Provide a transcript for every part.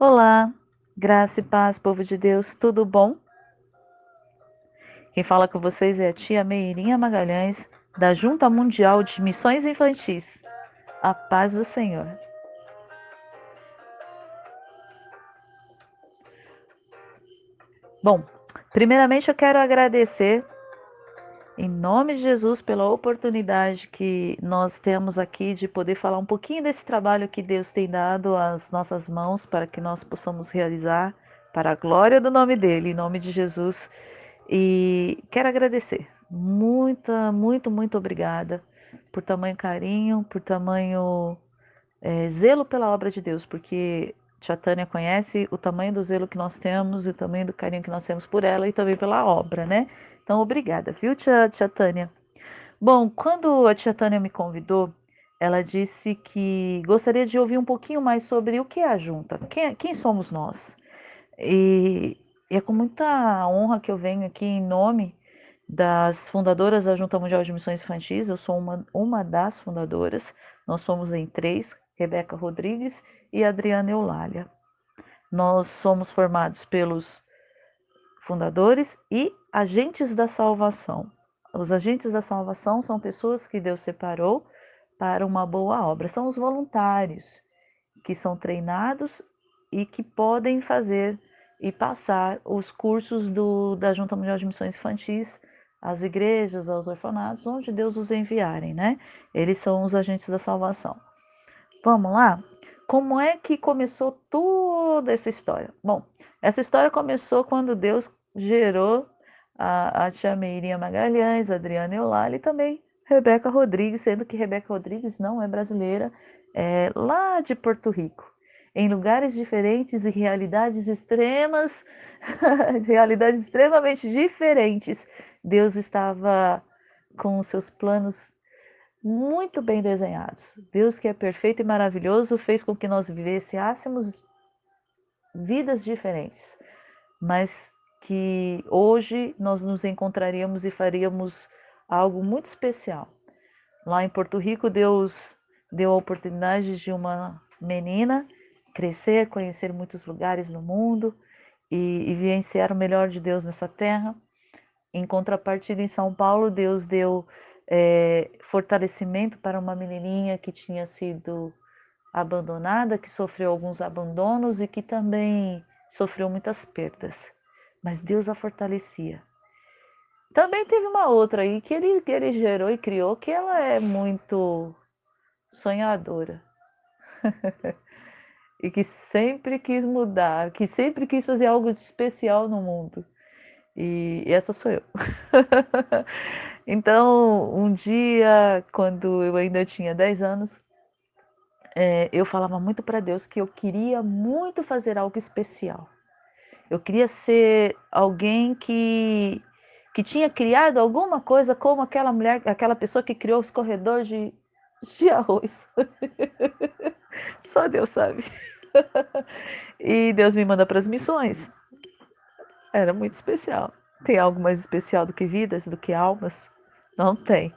Olá, graça e paz, povo de Deus, tudo bom? Quem fala com vocês é a tia Meirinha Magalhães, da Junta Mundial de Missões Infantis. A paz do Senhor. Bom, primeiramente eu quero agradecer, em nome de Jesus, pela oportunidade que nós temos aqui de poder falar um pouquinho desse trabalho que Deus tem dado às nossas mãos para que nós possamos realizar para a glória do nome dele, em nome de Jesus. E quero agradecer. Muito obrigada por tamanho carinho, por tamanho zelo pela obra de Deus, porque Tia Tânia conhece o tamanho do zelo que nós temos, e o tamanho do carinho que nós temos por ela e também pela obra, né? Então, obrigada, viu, tia Tânia? Bom, quando a tia Tânia me convidou, ela disse que gostaria de ouvir um pouquinho mais sobre o que é a Junta, quem somos nós. E, e é com muita honra que eu venho aqui em nome das fundadoras da Junta Mundial de Missões Infantis. Eu sou uma das fundadoras. Nós somos em três: Rebeca Rodrigues e Adriana Eulália. Nós somos formados pelos fundadores e agentes da salvação. Os agentes da salvação são pessoas que Deus separou para uma boa obra. São os voluntários que são treinados e que podem fazer e passar os cursos da Junta Mundial de Missões Infantis às igrejas, aos orfanatos, onde Deus os enviarem, né? Eles são os agentes da salvação. Vamos lá? Como é que começou toda essa história? Bom, essa história começou quando Deus gerou a tia Meirinha Magalhães, a Adriana Eulália e também Rebeca Rodrigues, sendo que Rebeca Rodrigues não é brasileira, é lá de Porto Rico. Em lugares diferentes e realidades extremas, realidades extremamente diferentes, Deus estava com os seus planos muito bem desenhados. Deus, que é perfeito e maravilhoso, fez com que nós vivêssemos vidas diferentes, mas que hoje nós nos encontraríamos e faríamos algo muito especial. Lá em Porto Rico, Deus deu a oportunidade de uma menina crescer, conhecer muitos lugares no mundo e vivenciar o melhor de Deus nessa terra. Em contrapartida, em São Paulo, Deus deu fortalecimento para uma menininha que tinha sido abandonada, que sofreu alguns abandonos e que também sofreu muitas perdas. Mas Deus a fortalecia. Também teve uma outra aí que ele gerou e criou, que ela é muito sonhadora e que sempre quis mudar, que sempre quis fazer algo de especial no mundo. E essa sou eu. Então, um dia, quando eu ainda tinha 10 anos, eu falava muito para Deus que eu queria muito fazer algo especial. Eu queria ser alguém que tinha criado alguma coisa como aquela mulher, aquela pessoa que criou os corredores de arroz. Só Deus sabe. E Deus me manda para as missões. Era muito especial. Tem algo mais especial do que vidas, do que almas? Não tem.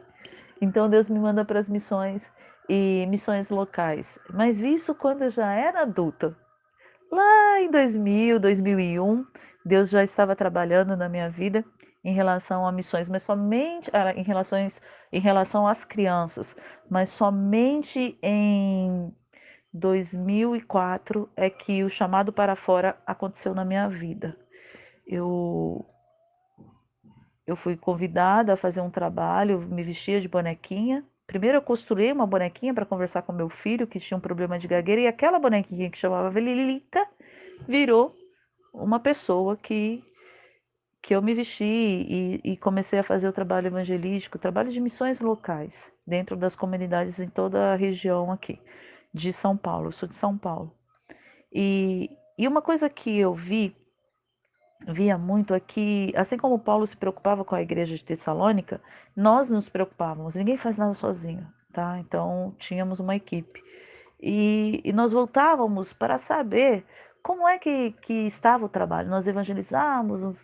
Então Deus me manda para as missões e missões locais. Mas isso quando eu já era adulta. Lá em 2000, 2001, Deus já estava trabalhando na minha vida em relação a missões, mas somente em relação às crianças, mas somente em 2004 é que o chamado para fora aconteceu na minha vida. Eu eu fui convidada a fazer um trabalho, me vestia de bonequinha. Primeiro eu costurei uma bonequinha para conversar com meu filho, que tinha um problema de gagueira, e aquela bonequinha que chamava Lilita virou uma pessoa que eu me vesti e comecei a fazer o trabalho evangelístico, trabalho de missões locais, dentro das comunidades em toda a região aqui de São Paulo. Eu sou de São Paulo. E uma coisa que eu via muito aqui, assim como Paulo se preocupava com a igreja de Tessalônica, nós nos preocupávamos. Ninguém faz nada sozinho, tá? Então tínhamos uma equipe. E nós voltávamos para saber como é que estava o trabalho. Nós evangelizávamos,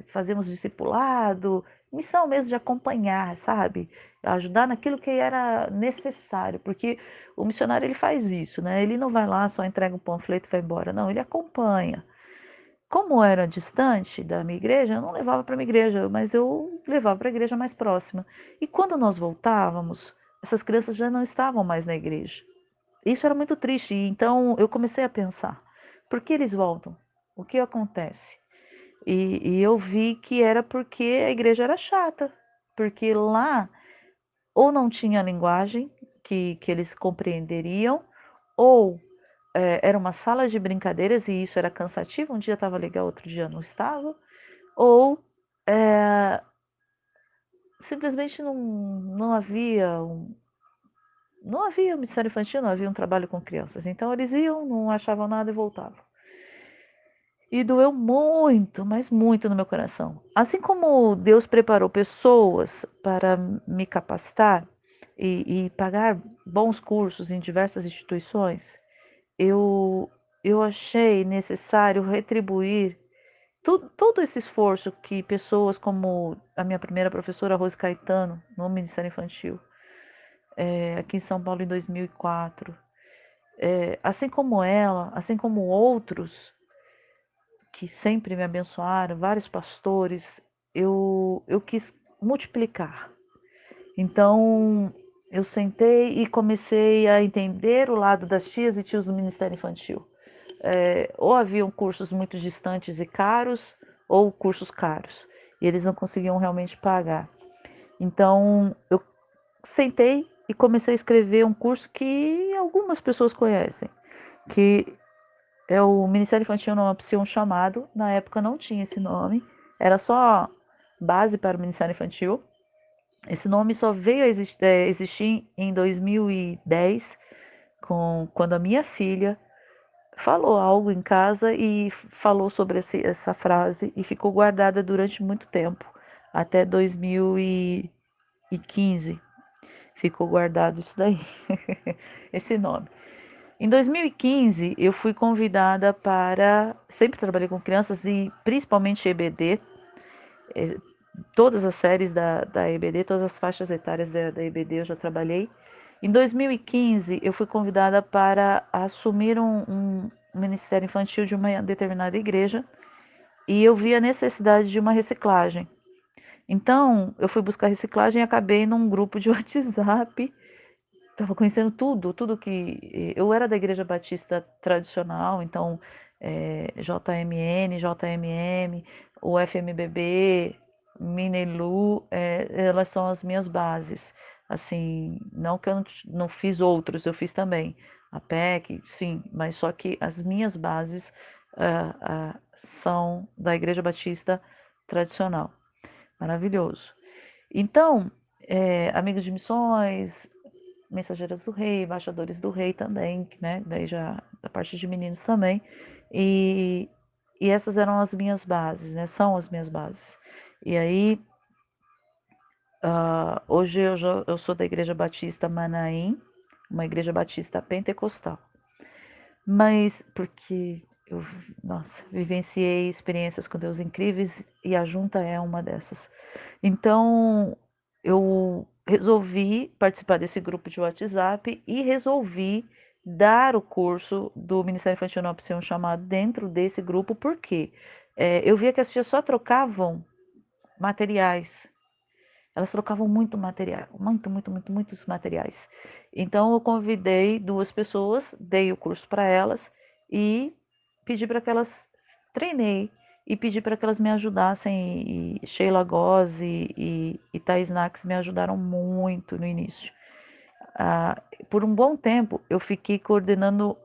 fazíamos discipulado, missão mesmo de acompanhar, sabe? Ajudar naquilo que era necessário, porque o missionário ele faz isso, né? Ele não vai lá, só entrega um panfleto e vai embora, não, ele acompanha. Como era distante da minha igreja, eu não levava para minha igreja, mas eu levava para a igreja mais próxima. E quando nós voltávamos, essas crianças já não estavam mais na igreja. Isso era muito triste, e então eu comecei a pensar: por que eles voltam? O que acontece? E eu vi que era porque a igreja era chata, porque lá ou não tinha linguagem que eles compreenderiam, ou era uma sala de brincadeiras e isso era cansativo, um dia estava legal, outro dia não estava, ou simplesmente não havia missão infantil, não havia um trabalho com crianças. Então eles iam, não achavam nada e voltavam. E doeu muito, mas muito no meu coração. Assim como Deus preparou pessoas para me capacitar e pagar bons cursos em diversas instituições, eu, eu achei necessário retribuir todo esse esforço que pessoas como a minha primeira professora, Rose Caetano, no Ministério Infantil, aqui em São Paulo em 2004, assim como ela, assim como outros que sempre me abençoaram, vários pastores, eu quis multiplicar. Então, eu sentei e comecei a entender o lado das tias e tios do Ministério Infantil. Ou haviam cursos muito distantes e caros, ou cursos caros, e eles não conseguiam realmente pagar. Então, eu sentei e comecei a escrever um curso que algumas pessoas conhecem, que é o Ministério Infantil Não Apcia um Chamado. Na época não tinha esse nome, era só base para o Ministério Infantil. Esse nome só veio a existir em 2010, quando a minha filha falou algo em casa e falou sobre essa frase e ficou guardada durante muito tempo, até 2015 ficou guardado isso daí, esse nome. Em 2015, eu fui convidada para. Sempre trabalhei com crianças e principalmente EBD, todas as séries da EBD, todas as faixas etárias da EBD eu já trabalhei. Em 2015, eu fui convidada para assumir um ministério infantil de uma determinada igreja e eu vi a necessidade de uma reciclagem. Então, eu fui buscar reciclagem e acabei num grupo de WhatsApp. Estava conhecendo tudo que. Eu era da Igreja Batista tradicional, então JMN, JMM, o FMBB, Minelu, elas são as minhas bases. Assim, não que eu não fiz outros, eu fiz também. A PEC, sim, mas só que as minhas bases são da Igreja Batista tradicional. Maravilhoso. Então, amigos de missões, Mensageiras do Rei, Embaixadores do Rei também, né? Daí já da parte de meninos também. E, e essas eram as minhas bases, né? São as minhas bases. E aí, hoje eu sou da Igreja Batista Manaim, uma igreja batista pentecostal. Mas porque eu, nossa, vivenciei experiências com Deus incríveis e a junta é uma dessas. Então, eu resolvi participar desse grupo de WhatsApp e resolvi dar o curso do Ministério Infantil Não Opção Chamado dentro desse grupo, porque eu via que as tias só trocavam materiais. Elas trocavam muito material, muitos materiais. Então eu convidei duas pessoas, dei o curso para elas e pedi para que elas treinei e pedi para que elas me ajudassem. E Sheila Gozzi e Thais Nax me ajudaram muito no início. Por um bom tempo eu fiquei coordenando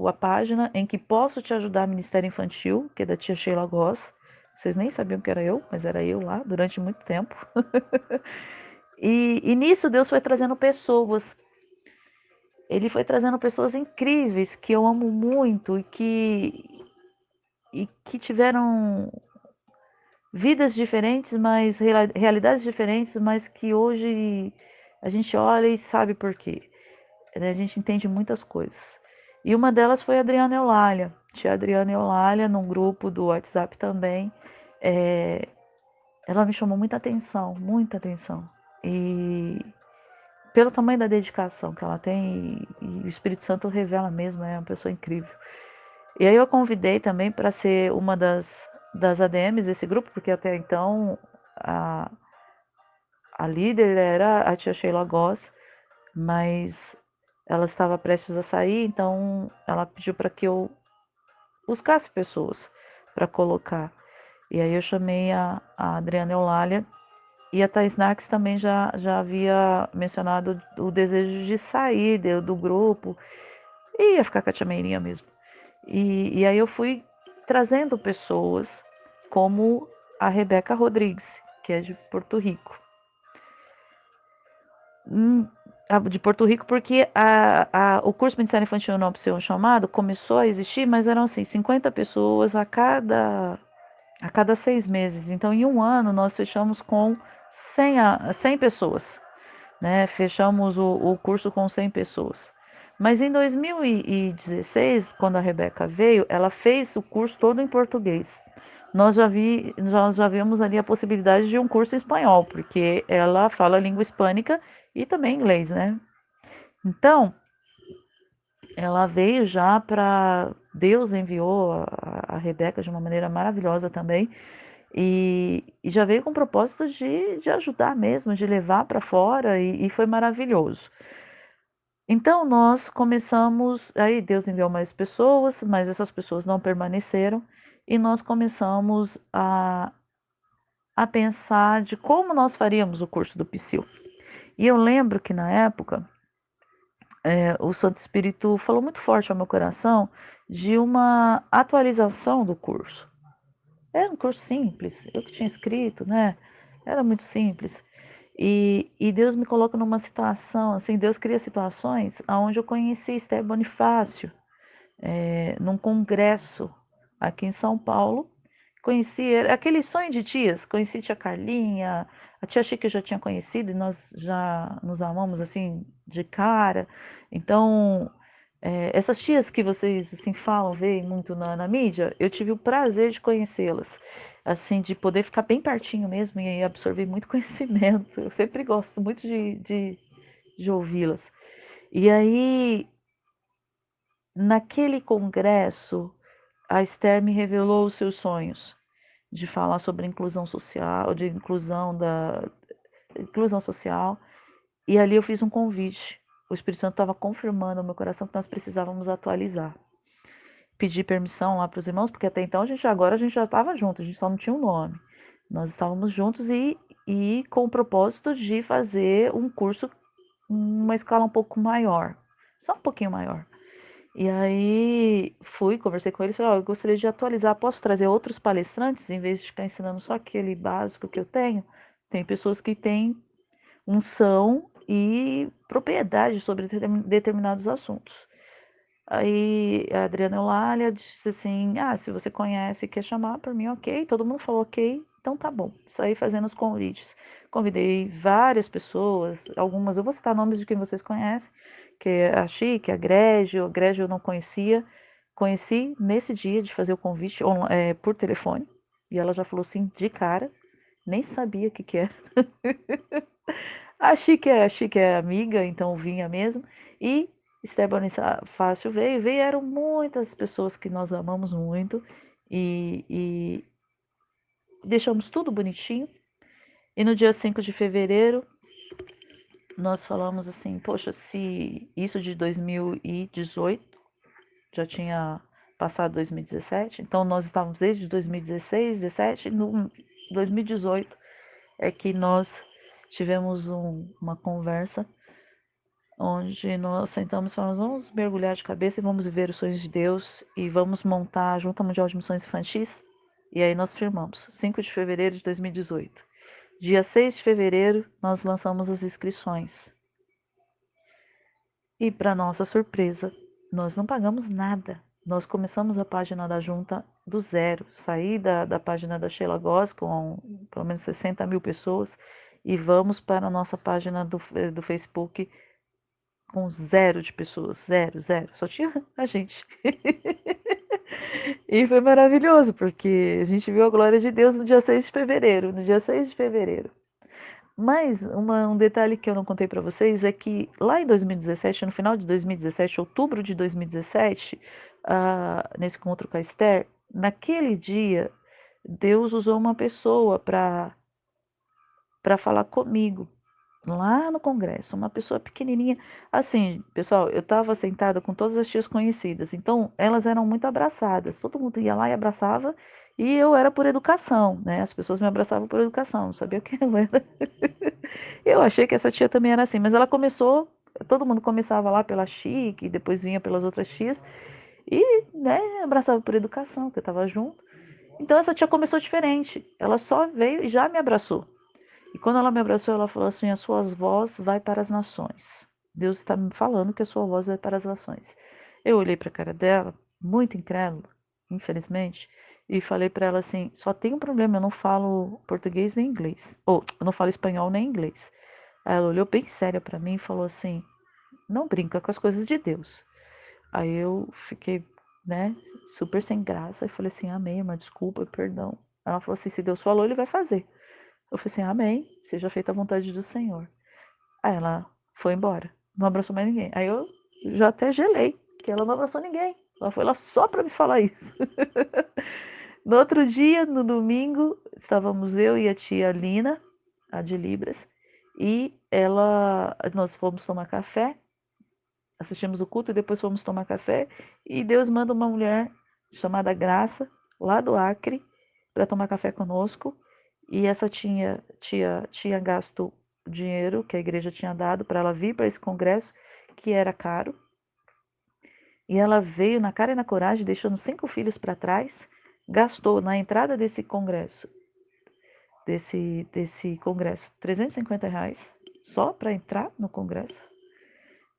a página em que posso te ajudar Ministério Infantil, que é da tia Sheila Goz. Vocês nem sabiam que era eu, mas era eu lá durante muito tempo. E nisso Deus foi trazendo pessoas. Ele foi trazendo pessoas incríveis que eu amo muito e que tiveram vidas diferentes, mas realidades diferentes, mas que hoje a gente olha e sabe por quê. A gente entende muitas coisas. E uma delas foi a Adriana Eulália. Tia Adriana Eulália, num grupo do WhatsApp também. ela me chamou muita atenção, muita atenção. E pelo tamanho da dedicação que ela tem, e o Espírito Santo revela mesmo, é uma pessoa incrível. E aí eu convidei também para ser uma das ADMs desse grupo, porque até então a, a líder era a tia Sheila Goss, mas ela estava prestes a sair, então ela pediu para que eu buscasse pessoas para colocar. E aí eu chamei a Adriana Eulália, e a Thais Narques também já havia mencionado o desejo de sair do grupo e ia ficar com a tia Meirinha mesmo. E aí eu fui trazendo pessoas como a Rebeca Rodrigues, que é de Porto Rico. De Porto Rico, porque o curso Ministério Infantil no Opção Chamado começou a existir, mas eram assim, 50 pessoas a cada 6 meses. Então, em um ano, nós fechamos com 100 pessoas, né? Fechamos o curso com 100 pessoas. Mas em 2016, quando a Rebeca veio, ela fez o curso todo em português. Nós já vimos ali a possibilidade de um curso em espanhol, porque ela fala língua hispânica e também inglês, né? Então, ela veio já para. Deus enviou a Rebeca de uma maneira maravilhosa também. E já veio com o propósito de ajudar mesmo, de levar para fora, e foi maravilhoso. Então nós começamos, aí Deus enviou mais pessoas, mas essas pessoas não permaneceram, e nós começamos a pensar de como nós faríamos o curso do Psyll. E eu lembro que na época o Santo Espírito falou muito forte ao meu coração de uma atualização do curso. Era um curso simples, eu que tinha escrito, né? Era muito simples. E Deus me coloca numa situação, assim, Deus cria situações onde eu conheci Esther Bonifácio, num congresso aqui em São Paulo. Conheci aquele sonho de tias, conheci a tia Carlinha, a tia Chica eu já tinha conhecido e nós já nos amamos assim de cara. Então, essas tias que vocês assim falam, veem muito na mídia, eu tive o prazer de conhecê-las, assim, de poder ficar bem pertinho mesmo e absorver muito conhecimento. Eu sempre gosto muito de ouvi-las. E aí, naquele congresso, a Esther me revelou os seus sonhos de falar sobre inclusão social, de inclusão social, e ali eu fiz um convite. O Espírito Santo estava confirmando no meu coração que nós precisávamos atualizar. Pedi permissão lá para os irmãos, porque até então agora a gente já estava junto, a gente só não tinha um nome. Nós estávamos juntos e com o propósito de fazer um curso numa escala um pouco maior, só um pouquinho maior. E aí fui, conversei com eles, falei, eu gostaria de atualizar, posso trazer outros palestrantes, em vez de ficar ensinando só aquele básico que eu tenho? Tem pessoas que têm unção e propriedade sobre determinados assuntos. Aí a Adriana Eulália disse assim, se você conhece e quer chamar, por mim, ok. Todo mundo falou ok, então tá bom. Saí fazendo os convites. Convidei várias pessoas, algumas, eu vou citar nomes de quem vocês conhecem, que é a Chique, a Grégio eu não conhecia. Conheci nesse dia de fazer o convite por telefone, e ela já falou sim de cara, nem sabia o que era. A Chique é amiga, então vinha mesmo. E Esteban Fácil veio, eram muitas pessoas que nós amamos muito. E deixamos tudo bonitinho. E no dia 5 de fevereiro, nós falamos assim, poxa, se isso de 2018, já tinha passado 2017, então nós estávamos desde 2016, 17, no 2018 é que nós tivemos uma conversa onde nós sentamos e falamos, vamos mergulhar de cabeça e vamos viver os sonhos de Deus e vamos montar a Junta Mundial de Missões Infantis. E aí nós firmamos, 5 de fevereiro de 2018. Dia 6 de fevereiro, nós lançamos as inscrições. E para nossa surpresa, nós não pagamos nada. Nós começamos a página da Junta do zero. Saí da página da Sheila Goss com pelo menos 60 mil pessoas e vamos para a nossa página do Facebook com zero de pessoas, zero, zero, só tinha a gente. E foi maravilhoso, porque a gente viu a glória de Deus no dia 6 de fevereiro, no dia 6 de fevereiro. Mas um detalhe que eu não contei para vocês é que lá em 2017, no final de 2017, outubro de 2017, nesse encontro com a Esther, naquele dia, Deus usou uma pessoa para falar comigo lá no congresso, uma pessoa pequenininha. Assim, pessoal, eu estava sentada com todas as tias conhecidas, então elas eram muito abraçadas. Todo mundo ia lá e abraçava, e eu era por educação, né? As pessoas me abraçavam por educação, não sabia quem eu era. Eu achei que essa tia também era assim, mas ela começou, todo mundo começava lá pela Chique, depois vinha pelas outras tias, e, né, abraçava por educação, que eu estava junto. Então essa tia começou diferente, ela só veio e já me abraçou. E quando ela me abraçou, ela falou assim: a sua voz vai para as nações. Deus está me falando que a sua voz vai para as nações. Eu olhei para a cara dela, muito incrédula, infelizmente, e falei para ela assim: só tem um problema, eu não falo português nem inglês. Ou, eu não falo espanhol nem inglês. Aí ela olhou bem séria para mim e falou assim: não brinca com as coisas de Deus. Aí eu fiquei, né, super sem graça e falei assim: amém, irmã, desculpa, perdão. Ela falou assim: se Deus falou, ele vai fazer. Eu falei assim: amém, seja feita a vontade do Senhor. Aí ela foi embora, não abraçou mais ninguém. Aí eu já até gelei, que ela não abraçou ninguém. Ela foi lá só para me falar isso. No outro dia, no domingo, estávamos eu e a tia Lina, a de Libras, e nós fomos tomar café, assistimos o culto e depois fomos tomar café, e Deus manda uma mulher chamada Graça, lá do Acre, para tomar café conosco, e essa tia tinha gasto dinheiro que a igreja tinha dado para ela vir para esse congresso, que era caro, e ela veio na cara e na coragem, deixando 5 filhos para trás, gastou na entrada desse congresso, R$ 350 só para entrar no congresso.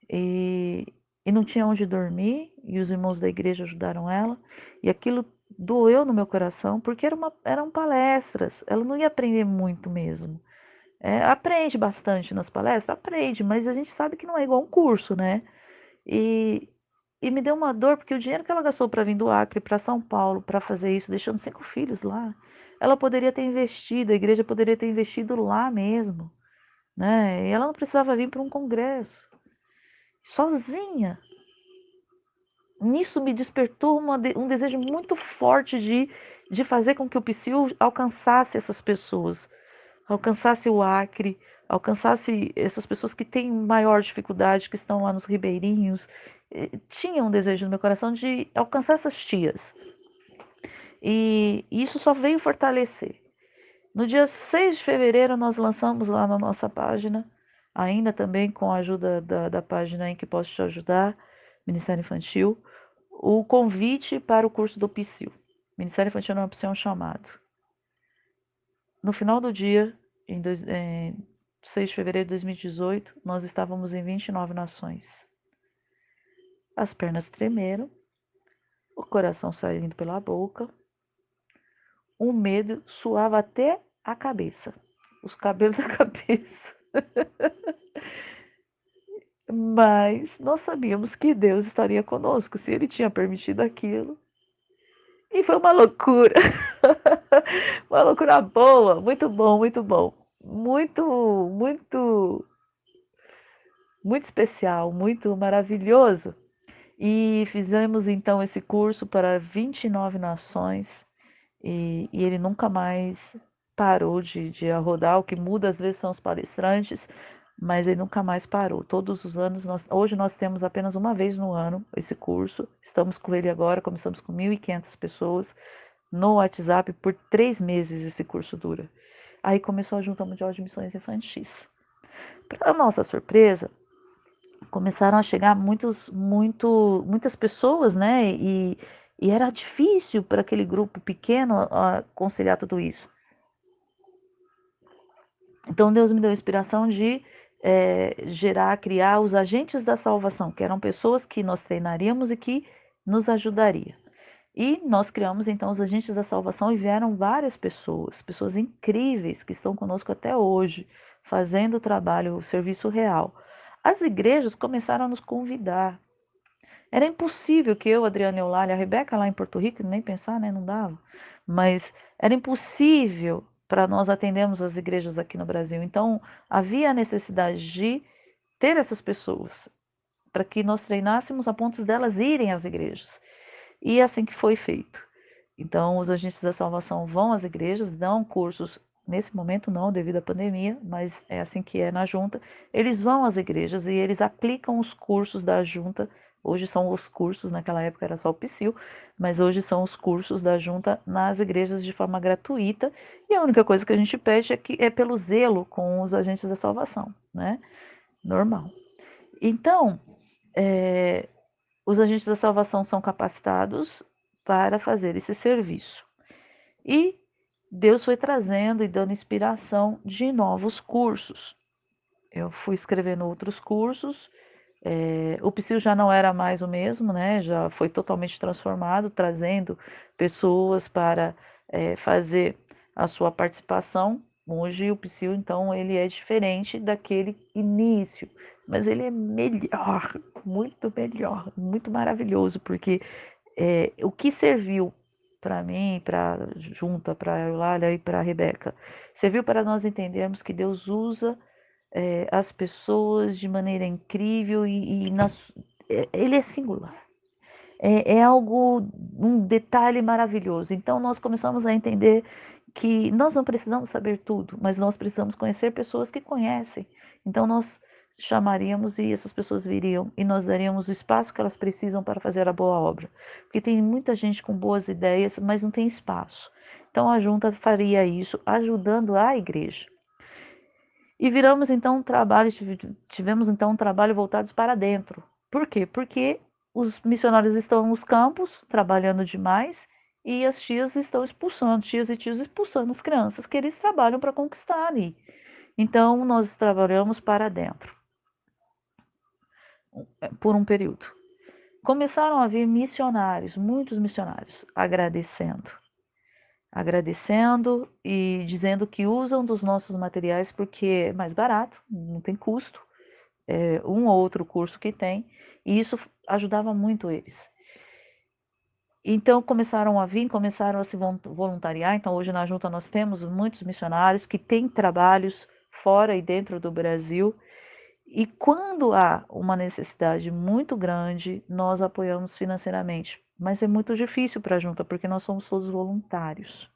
E não tinha onde dormir, e os irmãos da igreja ajudaram ela, e aquilo doeu no meu coração, porque eram palestras, ela não ia aprender muito mesmo. Aprende bastante nas palestras, aprende, mas a gente sabe que não é igual um curso, né? E, e me deu uma dor, porque o dinheiro que ela gastou para vir do Acre para São Paulo para fazer isso, deixando 5 filhos lá, ela poderia ter investido, a igreja poderia ter investido lá mesmo, né? E ela não precisava vir para um congresso, sozinha. Nisso me despertou um desejo muito forte de fazer com que o Psyu alcançasse essas pessoas, alcançasse o Acre, alcançasse essas pessoas que têm maior dificuldade, que estão lá nos ribeirinhos. Tinha um desejo no meu coração de alcançar essas tias. E isso só veio fortalecer. No dia 6 de fevereiro, nós lançamos lá na nossa página, ainda também com a ajuda da página em que posso te ajudar, Ministério Infantil, o convite para o curso do PSIL. Ministério Infantil não é opção, é um chamado. No final do dia, em 6 de fevereiro de 2018, nós estávamos em 29 nações. As pernas tremeram, o coração saindo pela boca, o medo suava até a cabeça, os cabelos da cabeça. Mas nós sabíamos que Deus estaria conosco, se Ele tinha permitido aquilo. E foi uma loucura. Uma loucura boa, muito bom, muito bom. Muito, muito, muito especial, muito maravilhoso. E fizemos então esse curso para 29 nações e ele nunca mais parou de rodar. O que muda às vezes são os palestrantes, mas ele nunca mais parou. Todos os anos, hoje nós temos apenas uma vez no ano esse curso. Estamos com ele agora, começamos com 1.500 pessoas no WhatsApp, por 3 meses esse curso dura. Aí começou a Junta Mundial de Missões Infantis. Para nossa surpresa, começaram a chegar muitas pessoas, né? E era difícil para aquele grupo pequeno conciliar tudo isso. Então Deus me deu a inspiração de criar os agentes da salvação, que eram pessoas que nós treinaríamos e que nos ajudaria. E nós criamos então os agentes da salvação e vieram várias pessoas, pessoas incríveis que estão conosco até hoje, fazendo o trabalho, o serviço real. As igrejas começaram a nos convidar. Era impossível que eu, Adriana Eulália, a Rebeca lá em Porto Rico, nem pensar, né? Não dava. Mas era impossível para nós atendermos as igrejas aqui no Brasil. Então, havia a necessidade de ter essas pessoas para que nós treinássemos a ponto delas irem às igrejas. E é assim que foi feito. Então, os agentes da salvação vão às igrejas, dão cursos, nesse momento não, devido à pandemia, mas é assim que é na junta. Eles vão às igrejas e eles aplicam os cursos da junta. Hoje são os cursos, naquela época era só o PSIL, mas hoje são os cursos da junta nas igrejas de forma gratuita. E a única coisa que a gente pede é pelo zelo com os agentes da salvação, né? Normal. Então, é, os agentes da salvação são capacitados para fazer esse serviço. E Deus foi trazendo e dando inspiração de novos cursos. Eu fui escrevendo outros cursos. O Psyu já não era mais o mesmo, né? Já foi totalmente transformado, trazendo pessoas para fazer a sua participação. Hoje o Psyu, então, ele é diferente daquele início, mas ele é melhor, muito maravilhoso, porque o que serviu para mim, para junta, para a Eulália e para a Rebeca, serviu para nós entendermos que Deus usa as pessoas de maneira incrível ele é singular. É algo, um detalhe maravilhoso. Então nós começamos a entender que nós não precisamos saber tudo, mas nós precisamos conhecer pessoas que conhecem. Então nós chamaríamos e essas pessoas viriam e nós daríamos o espaço que elas precisam para fazer a boa obra. Porque tem muita gente com boas ideias, mas não tem espaço. Então a junta faria isso, ajudando a igreja. E viramos então tivemos então um trabalho voltados para dentro. Por quê? Porque os missionários estão nos campos trabalhando demais e as tias estão expulsando, tias e tios expulsando as crianças que eles trabalham para conquistar ali. Então nós trabalhamos para dentro por um período. Começaram a vir missionários, muitos missionários, agradecendo e dizendo que usam dos nossos materiais porque é mais barato, não tem custo, um ou outro curso que tem, e isso ajudava muito eles. Então começaram a vir, começaram a se voluntariar. Então hoje na junta nós temos muitos missionários que têm trabalhos fora e dentro do Brasil. E quando há uma necessidade muito grande, nós apoiamos financeiramente. Mas é muito difícil para a junta, porque nós somos todos voluntários.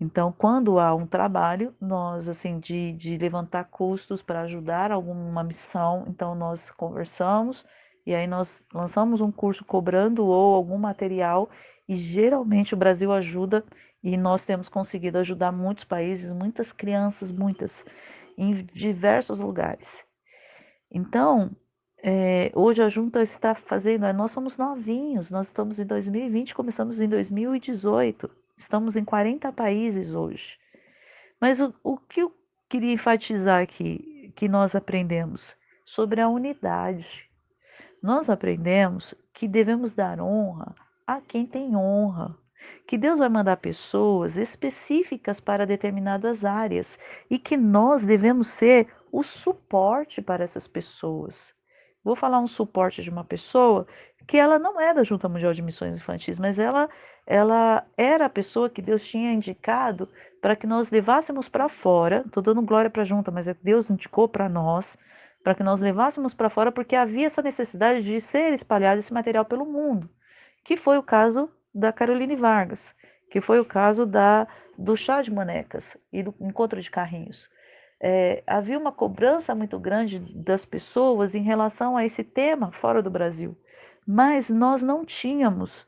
Então, quando há um trabalho, nós, assim, de levantar custos para ajudar alguma missão, então nós conversamos e aí nós lançamos um curso cobrando ou algum material e geralmente o Brasil ajuda e nós temos conseguido ajudar muitos países, muitas crianças, muitas, em diversos lugares. Então, hoje a junta está fazendo, nós somos novinhos, nós estamos em 2020, começamos em 2018, estamos em 40 países hoje. Mas o que eu queria enfatizar aqui, que nós aprendemos sobre a unidade. Nós aprendemos que devemos dar honra a quem tem honra, que Deus vai mandar pessoas específicas para determinadas áreas e que nós devemos ser o suporte para essas pessoas. Vou falar um suporte de uma pessoa que ela não é da Junta Mundial de Missões Infantis, mas ela era a pessoa que Deus tinha indicado para que nós levássemos para fora. Estou dando glória para a Junta, mas Deus indicou para nós para que nós levássemos para fora, porque havia essa necessidade de ser espalhado esse material pelo mundo, que foi o caso da Caroline Vargas, que foi o caso do chá de bonecas e do encontro de carrinhos. Havia uma cobrança muito grande das pessoas em relação a esse tema fora do Brasil, mas nós não tínhamos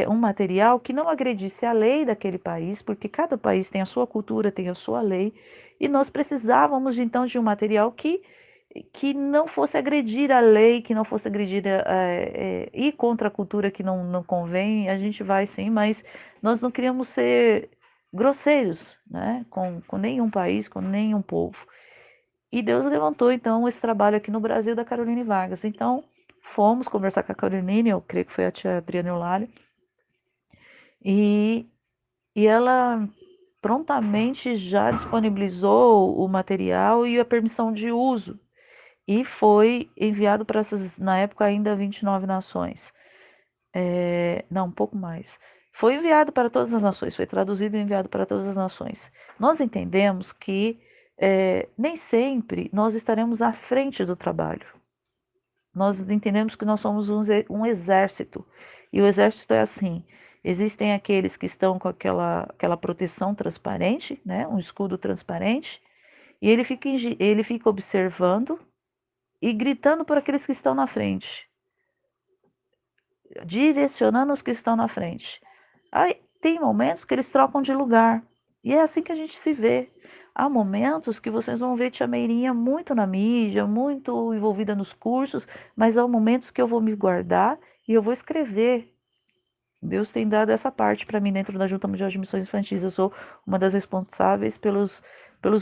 um material que não agredisse a lei daquele país, porque cada país tem a sua cultura, tem a sua lei, e nós precisávamos então de um material que não fosse agredir a lei, que não fosse agredir ir contra a cultura que não convém, a gente vai sim, mas nós não queríamos ser grosseiros, né, com nenhum país, com nenhum povo. E Deus levantou então esse trabalho aqui no Brasil da Caroline Vargas. Então fomos conversar com a Caroline, eu creio que foi a tia Adriana Eulália, e, e ela prontamente já disponibilizou o material e a permissão de uso. e foi enviado para essas, na época ainda 29 nações. Não, um pouco mais. Foi enviado para todas as nações, foi traduzido e enviado para todas as nações. Nós entendemos que nem sempre nós estaremos à frente do trabalho. Nós entendemos que nós somos um exército. E o exército é assim: existem aqueles que estão com aquela proteção transparente, né? Um escudo transparente, e ele fica observando e gritando por aqueles que estão na frente, direcionando os que estão na frente. Aí tem momentos que eles trocam de lugar. E é assim que a gente se vê. Há momentos que vocês vão ver Tia Meirinha muito na mídia, muito envolvida nos cursos, mas há momentos que eu vou me guardar e eu vou escrever. Deus tem dado essa parte para mim dentro da Junta Mundial de Missões Infantis. Eu sou uma das responsáveis pelos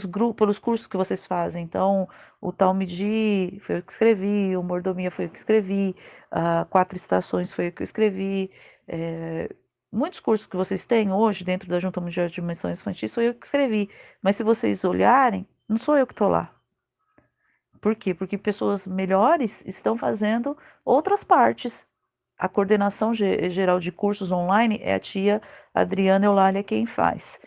grupos, pelos cursos que vocês fazem. Então, o Talmidi foi eu que escrevi, o Mordomia foi eu que escrevi, a Quatro Estações foi eu que escrevi. É, muitos cursos que vocês têm hoje dentro da Junta Mundial de Missões Infantis foi eu que escrevi. Mas se vocês olharem, não sou eu que estou lá. Por quê? Porque pessoas melhores estão fazendo outras partes. A coordenação geral de cursos online é a tia Adriana Eulália quem faz.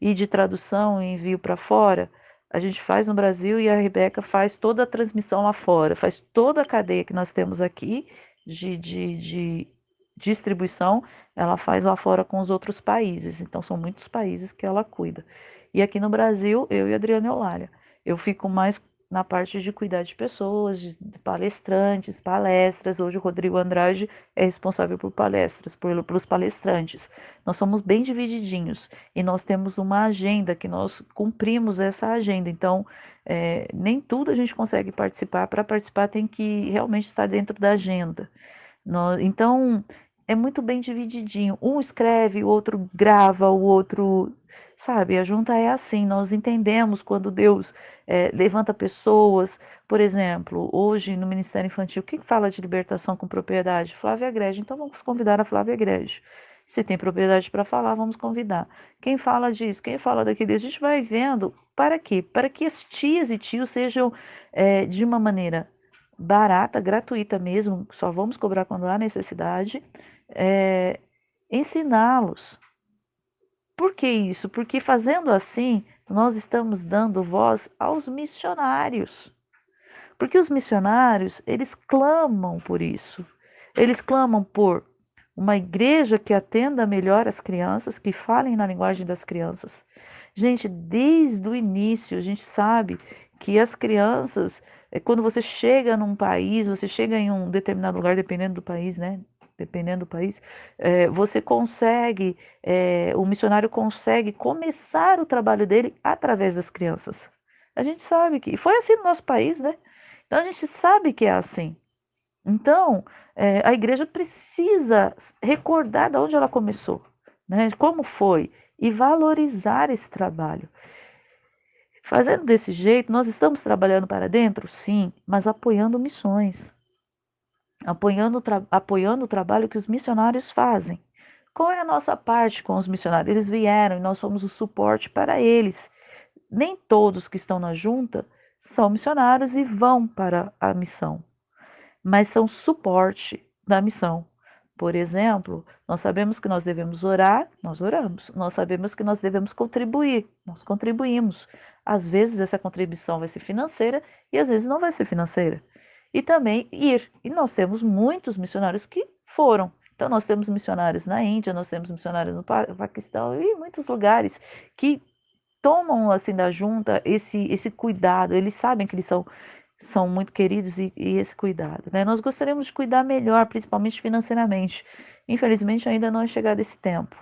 E de tradução e envio para fora, a gente faz no Brasil e a Rebeca faz toda a transmissão lá fora, faz toda a cadeia que nós temos aqui de distribuição, ela faz lá fora com os outros países. Então são muitos países que ela cuida. E aqui no Brasil, eu e a Adriana Eulália. Eu fico mais na parte de cuidar de pessoas, de palestrantes, palestras. Hoje o Rodrigo Andrade é responsável por palestras, pelos palestrantes. Nós somos bem divididinhos e nós temos uma agenda que nós cumprimos essa agenda. Então, nem tudo a gente consegue participar. Para participar tem que realmente estar dentro da agenda. Então, é muito bem divididinho. Um escreve, o outro grava, o outro. Sabe, a junta é assim. Nós entendemos quando Deus levanta pessoas. Por exemplo, hoje no Ministério Infantil, quem fala de libertação com propriedade? Flávia Egregia. Então, vamos convidar a Flávia Egregia. Se tem propriedade para falar, vamos convidar. Quem fala disso, quem fala daquilo, a gente vai vendo. Para quê? Para que as tias e tios sejam de uma maneira barata, gratuita mesmo, só vamos cobrar quando há necessidade, é, ensiná-los. Por que isso? Porque fazendo assim, nós estamos dando voz aos missionários. Porque os missionários, eles clamam por isso. Eles clamam por uma igreja que atenda melhor as crianças, que falem na linguagem das crianças. Gente, desde o início, a gente sabe que as crianças, quando você chega num país, você chega em um determinado lugar, dependendo do país, né? Dependendo do país, você consegue, o missionário consegue começar o trabalho dele através das crianças. A gente sabe que foi assim no nosso país, né? Então a gente sabe que é assim. Então, a igreja precisa recordar de onde ela começou, né? Como foi, e valorizar esse trabalho. Fazendo desse jeito, nós estamos trabalhando para dentro? Sim, mas apoiando missões, apoiando o trabalho que os missionários fazem. Qual é a nossa parte com os missionários? Eles vieram e nós somos o suporte para eles. Nem todos que estão na junta são missionários e vão para a missão, mas são suporte da missão. Por exemplo, nós sabemos que nós devemos orar, nós oramos. Nós sabemos que nós devemos contribuir, nós contribuímos. Às vezes essa contribuição vai ser financeira e às vezes não vai ser financeira. E também ir. E nós temos muitos missionários que foram. Então nós temos missionários na Índia, nós temos missionários no Paquistão e em muitos lugares que tomam assim da junta esse cuidado. Eles sabem que eles são muito queridos e esse cuidado, né? Nós gostaríamos de cuidar melhor, principalmente financeiramente. Infelizmente, ainda não é chegado esse tempo.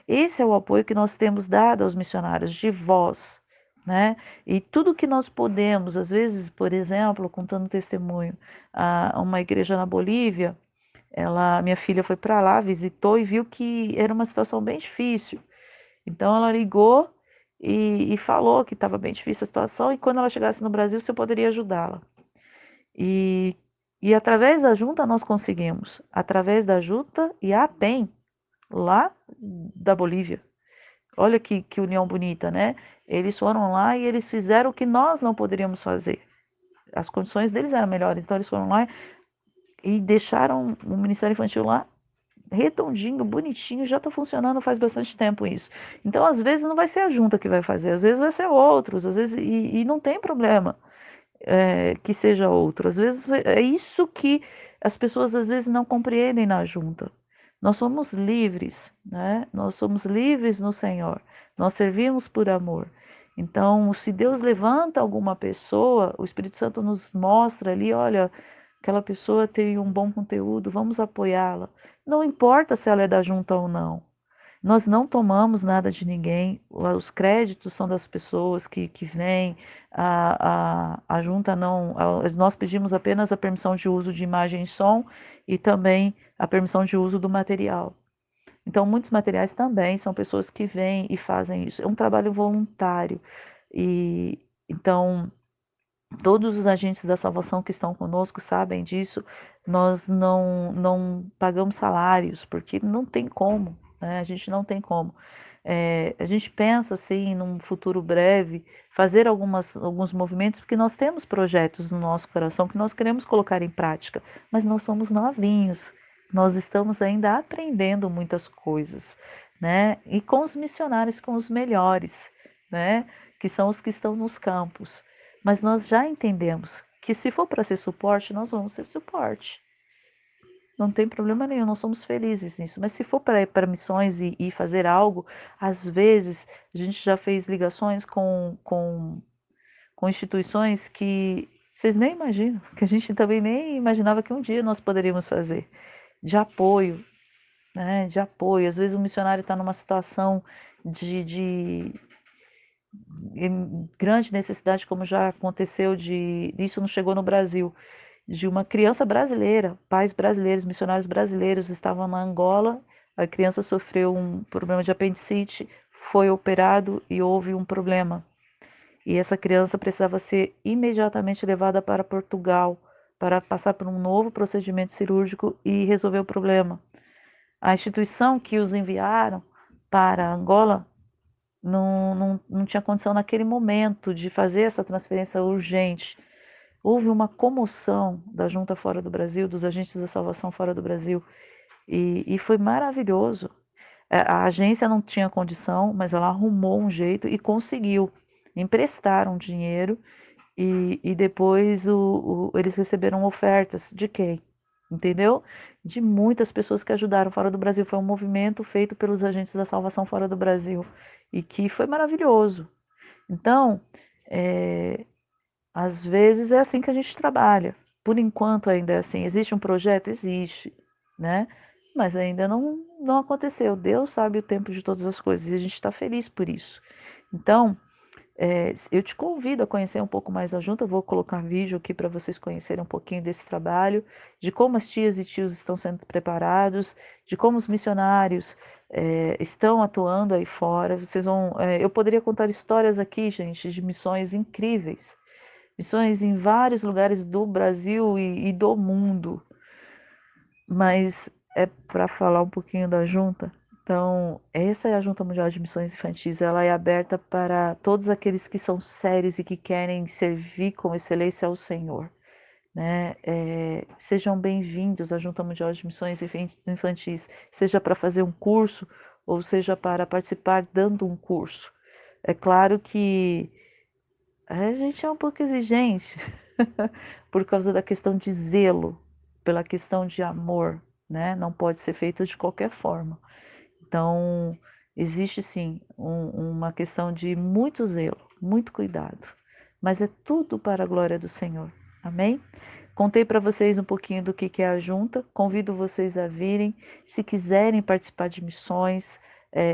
Esse é o apoio que nós temos dado aos missionários de voz, né? E tudo que nós podemos, às vezes, por exemplo, contando testemunho, a uma igreja na Bolívia, minha filha foi para lá, visitou e viu que era uma situação bem difícil. Então ela ligou e falou que estava bem difícil a situação e quando ela chegasse no Brasil, você poderia ajudá-la. E, e através da junta nós conseguimos, através da junta e a PEN, lá da Bolívia. Olha que união bonita, né? Eles foram lá e eles fizeram o que nós não poderíamos fazer. as condições deles eram melhores, então eles foram lá e deixaram o Ministério Infantil lá redondinho, bonitinho, já está funcionando faz bastante tempo isso. Então, às vezes, não vai ser a junta que vai fazer, às vezes vai ser outros, às vezes, e não tem problema que seja outro. Às vezes é isso que as pessoas às vezes não compreendem na junta. Nós somos livres, né? Nós somos livres no Senhor. Nós servimos por amor. Então, se Deus levanta alguma pessoa, o Espírito Santo nos mostra ali, olha, aquela pessoa tem um bom conteúdo, vamos apoiá-la. Não importa se ela é da junta ou não. Nós não tomamos nada de ninguém, os créditos são das pessoas que vêm, a junta não. Nós pedimos apenas a permissão de uso de imagem e som e também a permissão de uso do material. Então, muitos materiais também são pessoas que vêm e fazem isso. É um trabalho voluntário. E então, todos os agentes da salvação que estão conosco sabem disso. Nós não pagamos salários, porque não tem como, né? A gente não tem como. A gente pensa assim, num futuro breve, fazer alguns movimentos, porque nós temos projetos no nosso coração que nós queremos colocar em prática, mas nós somos novinhos, nós estamos ainda aprendendo muitas coisas, né? E com os missionários, com os melhores, né? Que são os que estão nos campos. Mas nós já entendemos que se for para ser suporte, nós vamos ser suporte. Não tem problema nenhum, nós somos felizes nisso. Mas se for para missões e fazer algo, às vezes a gente já fez ligações com instituições que vocês nem imaginam, que a gente também nem imaginava que um dia nós poderíamos fazer. De apoio, né? De apoio. Às vezes o missionário está numa situação de grande necessidade, como já aconteceu isso não chegou no Brasil, de uma criança brasileira, pais brasileiros, missionários brasileiros estavam na Angola, a criança sofreu um problema de apendicite, foi operado e houve um problema. E essa criança precisava ser imediatamente levada para Portugal para passar por um novo procedimento cirúrgico e resolver o problema. A instituição que os enviaram para Angola não tinha condição naquele momento de fazer essa transferência urgente. Houve uma comoção da junta fora do Brasil, dos agentes da salvação fora do Brasil, e foi maravilhoso. A agência não tinha condição, mas ela arrumou um jeito e conseguiu. Emprestaram dinheiro e depois eles receberam ofertas de quem? Entendeu? De muitas pessoas que ajudaram fora do Brasil. Foi um movimento feito pelos agentes da salvação fora do Brasil e que foi maravilhoso. Então, às vezes é assim que a gente trabalha. Por enquanto ainda é assim. Existe um projeto? Existe, né? Mas ainda não aconteceu. Deus sabe o tempo de todas as coisas e a gente está feliz por isso. Então, eu te convido a conhecer um pouco mais a junta. Eu vou colocar vídeo aqui para vocês conhecerem um pouquinho desse trabalho, de como as tias e tios estão sendo preparados, de como os missionários estão atuando aí fora. Eu poderia contar histórias aqui, gente, de missões incríveis, missões em vários lugares do Brasil e do mundo, mas é para falar um pouquinho da junta. Então, essa é a Junta Mundial de Missões Infantis. Ela é aberta para todos aqueles que são sérios e que querem servir com excelência ao Senhor, né? Sejam bem-vindos à Junta Mundial de Missões Infantis, seja para fazer um curso ou seja para participar dando um curso. É claro que a gente é um pouco exigente por causa da questão de zelo, pela questão de amor, né? Não pode ser feito de qualquer forma. Então, existe sim uma questão de muito zelo, muito cuidado, mas é tudo para a glória do Senhor. Amém? Contei para vocês um pouquinho do que é a junta, convido vocês a virem. Se quiserem participar de missões,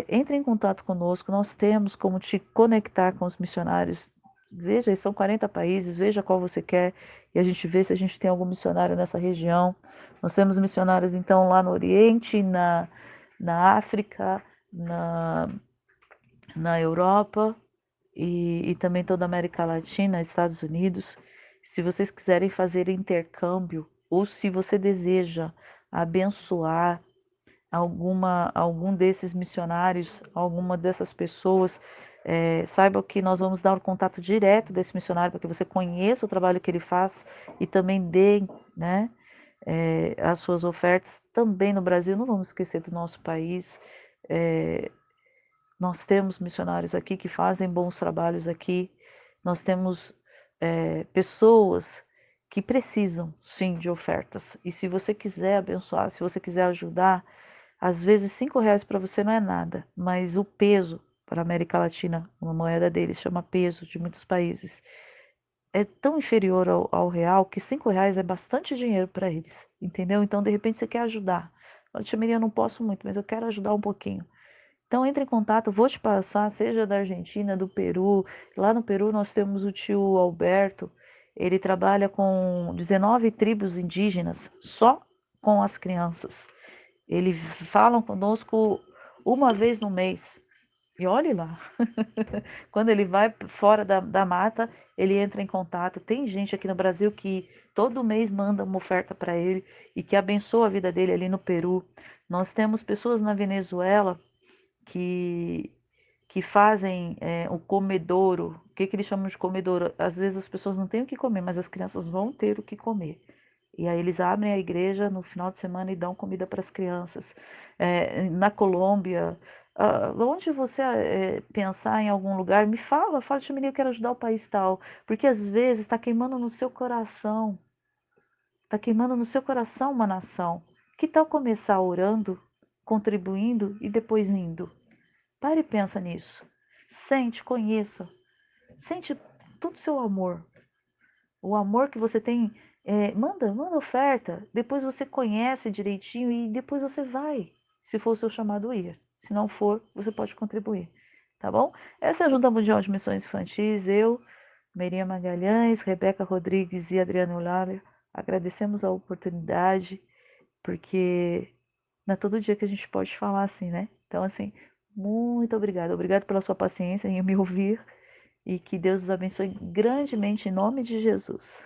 entre em contato conosco, nós temos como te conectar com os missionários. Veja, são 40 países, veja qual você quer e a gente vê se a gente tem algum missionário nessa região. Nós temos missionários então lá no Oriente, na África, na Europa e também toda a América Latina, Estados Unidos. Se vocês quiserem fazer intercâmbio ou se você deseja abençoar algum desses missionários, alguma dessas pessoas, Saiba que nós vamos dar o contato direto desse missionário para que você conheça o trabalho que ele faz e também dê, né, as suas ofertas também no Brasil. Não vamos esquecer do nosso país. É, Nós temos missionários aqui que fazem bons trabalhos aqui. Nós temos pessoas que precisam, sim, de ofertas. E se você quiser abençoar, se você quiser ajudar, às vezes R$ 5 para você não é nada, mas o peso para a América Latina, uma moeda deles chama peso de muitos países, é tão inferior ao real que R$ 5 é bastante dinheiro para eles, entendeu? Então, de repente, você quer ajudar. Olha, Tia Maria, eu não posso muito, mas eu quero ajudar um pouquinho. Então entre em contato, vou te passar, seja da Argentina, do Peru. Lá no Peru nós temos o tio Alberto, ele trabalha com 19 tribos indígenas, só com as crianças. Eles falam conosco uma vez no mês. E olhe lá, quando ele vai fora da mata, ele entra em contato. Tem gente aqui no Brasil que todo mês manda uma oferta para ele e que abençoa a vida dele ali no Peru. Nós temos pessoas na Venezuela que, que fazem o comedouro. O que, que eles chamam de comedouro? Às vezes as pessoas não têm o que comer, mas as crianças vão ter o que comer. E aí eles abrem a igreja no final de semana e dão comida para as crianças. Na Colômbia, onde você pensar em algum lugar, me fala, Chaminé, eu quero ajudar o país tal. Porque às vezes está queimando no seu coração uma nação. Que tal começar orando, contribuindo e depois indo? Pare e pensa nisso. Sente, conheça. Sente todo o seu amor. O amor que você tem. Manda oferta. Depois você conhece direitinho e depois você vai. Se for o seu chamado, ir. Se não for, você pode contribuir. Tá bom? Essa é a Junta Mundial de Missões Infantis. Eu, Miriam Magalhães, Rebeca Rodrigues e Adriana Eulália agradecemos a oportunidade, porque não é todo dia que a gente pode falar assim, né? Então, assim, muito obrigada. Obrigado pela sua paciência em me ouvir e que Deus os abençoe grandemente em nome de Jesus.